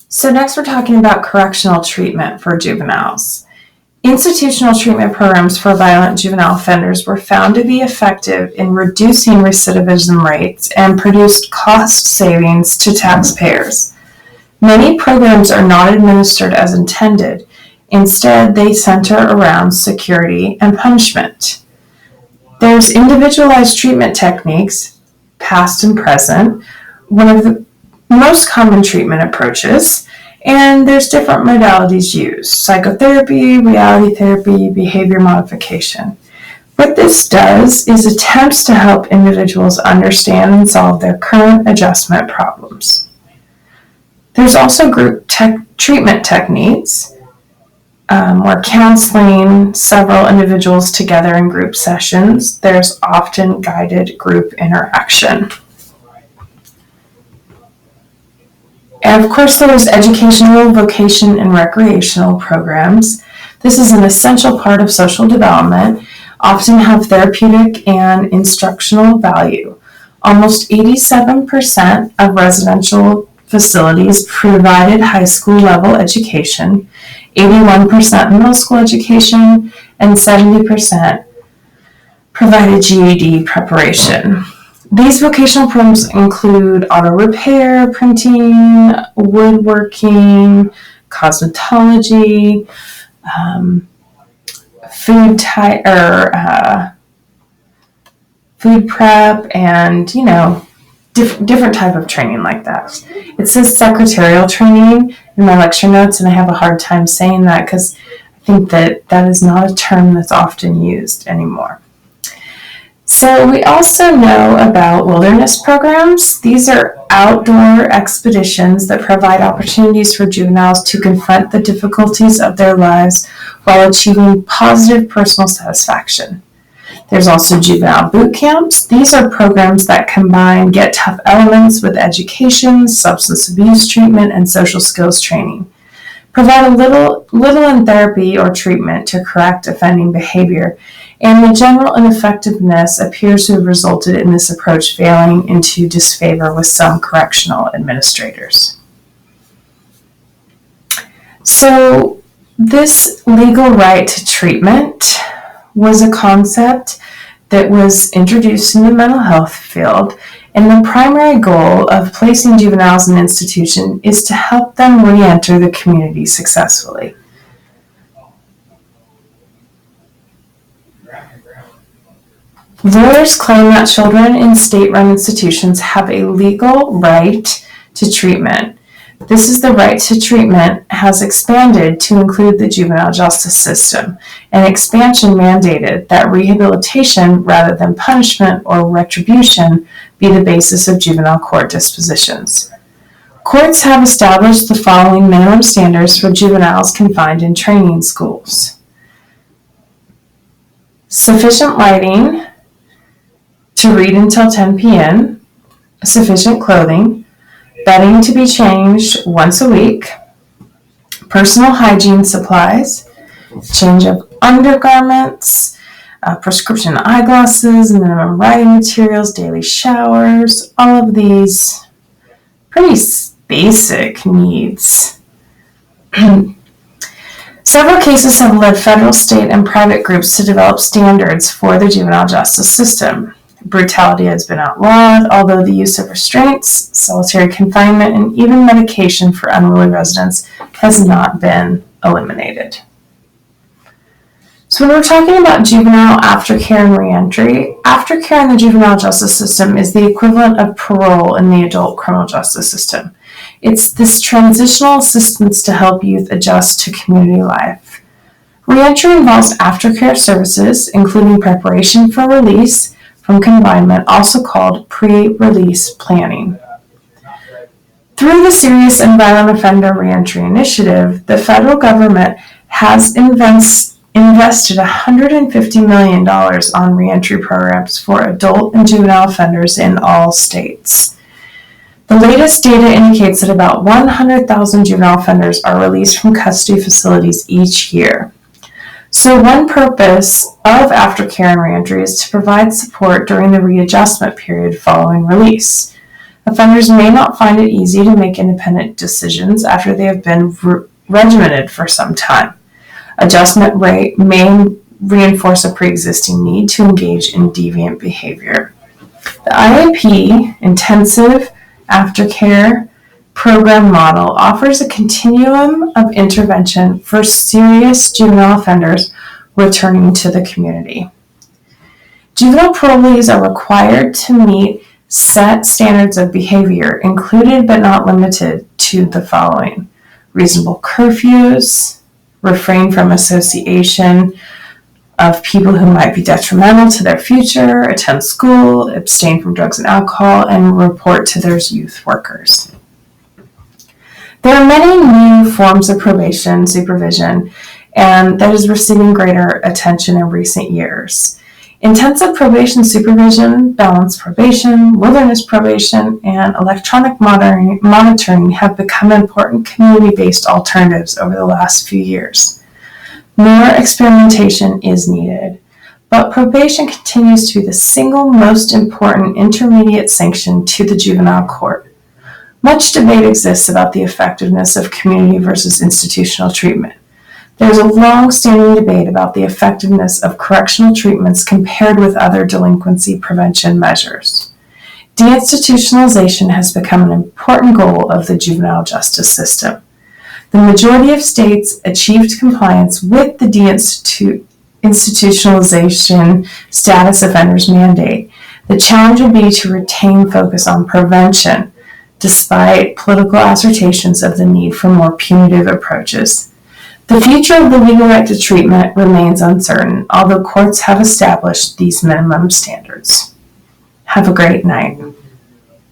So next we're talking about correctional treatment for juveniles. Institutional treatment programs for violent juvenile offenders were found to be effective in reducing recidivism rates and produced cost savings to taxpayers. Many programs are not administered as intended. Instead, they center around security and punishment. There's individualized treatment techniques, past and present, one of the most common treatment approaches, and there's different modalities used: psychotherapy, reality therapy, behavior modification. What this does is attempts to help individuals understand and solve their current adjustment problems. There's also group treatment techniques, where counseling several individuals together in group sessions. There's often guided group interaction. And of course, there's educational, vocation, and recreational programs. This is an essential part of social development, often have therapeutic and instructional value. Almost 87% of residential facilities provided high school level education, 81% middle school education, and 70% provided GED preparation. These vocational programs include auto repair, printing, woodworking, cosmetology, food prep, and different type of training like that. It says secretarial training in my lecture notes, and I have a hard time saying that because I think that is not a term that's often used anymore. So we also know about wilderness programs. These are outdoor expeditions that provide opportunities for juveniles to confront the difficulties of their lives while achieving positive personal satisfaction. There's also juvenile boot camps. These are programs that combine get tough elements with education, substance abuse treatment, and social skills training. Provide a little in therapy or treatment to correct offending behavior, and the general ineffectiveness appears to have resulted in this approach failing into disfavor with some correctional administrators. So this legal right to treatment was a concept that was introduced in the mental health field, and the primary goal of placing juveniles in institution is to help them re-enter the community successfully. Lawyers claim that children in state-run institutions have a legal right to treatment. This is the right to treatment has expanded to include the juvenile justice system, an expansion mandated that rehabilitation rather than punishment or retribution be the basis of juvenile court dispositions. Courts have established the following minimum standards for juveniles confined in training schools: sufficient lighting to read until 10 p.m., sufficient clothing, bedding to be changed once a week, personal hygiene supplies, change of undergarments, prescription eyeglasses, minimum writing materials, daily showers, all of these pretty basic needs. Several cases have led federal, state, and private groups to develop standards for the juvenile justice system. Brutality has been outlawed, although the use of restraints, solitary confinement, and even medication for unruly residents has not been eliminated. So when we're talking about juvenile aftercare and reentry, aftercare in the juvenile justice system is the equivalent of parole in the adult criminal justice system. It's this transitional assistance to help youth adjust to community life. Reentry involves aftercare services, including preparation for release from confinement, also called pre-release planning. Through the Serious and Violent Offender Reentry Initiative, the federal government has invested $150 million on reentry programs for adult and juvenile offenders in all states. The latest data indicates that about 100,000 juvenile offenders are released from custody facilities each year. So one purpose of aftercare and reentry is to provide support during the readjustment period following release. Offenders may not find it easy to make independent decisions after they have been regimented for some time. Adjustment may reinforce a pre-existing need to engage in deviant behavior. The IAP, Intensive Aftercare Program Model, offers a continuum of intervention for serious juvenile offenders returning to the community. Juvenile parolees are required to meet set standards of behavior, included but not limited to the following: reasonable curfews, refrain from association of people who might be detrimental to their future, attend school, abstain from drugs and alcohol, and report to their youth workers. There are many new forms of probation supervision, and that is receiving greater attention in recent years. Intensive probation supervision, balanced probation, wilderness probation, and electronic monitoring have become important community-based alternatives over the last few years. More experimentation is needed, but probation continues to be the single most important intermediate sanction to the juvenile court. Much debate exists about the effectiveness of community versus institutional treatment. There is a long-standing debate about the effectiveness of correctional treatments compared with other delinquency prevention measures. Deinstitutionalization has become an important goal of the juvenile justice system. The majority of states achieved compliance with the deinstitutionalization status offenders mandate. The challenge would be to retain focus on prevention, despite political assertions of the need for more punitive approaches. The future of the legal right to treatment remains uncertain, although courts have established these minimum standards. Have a great night.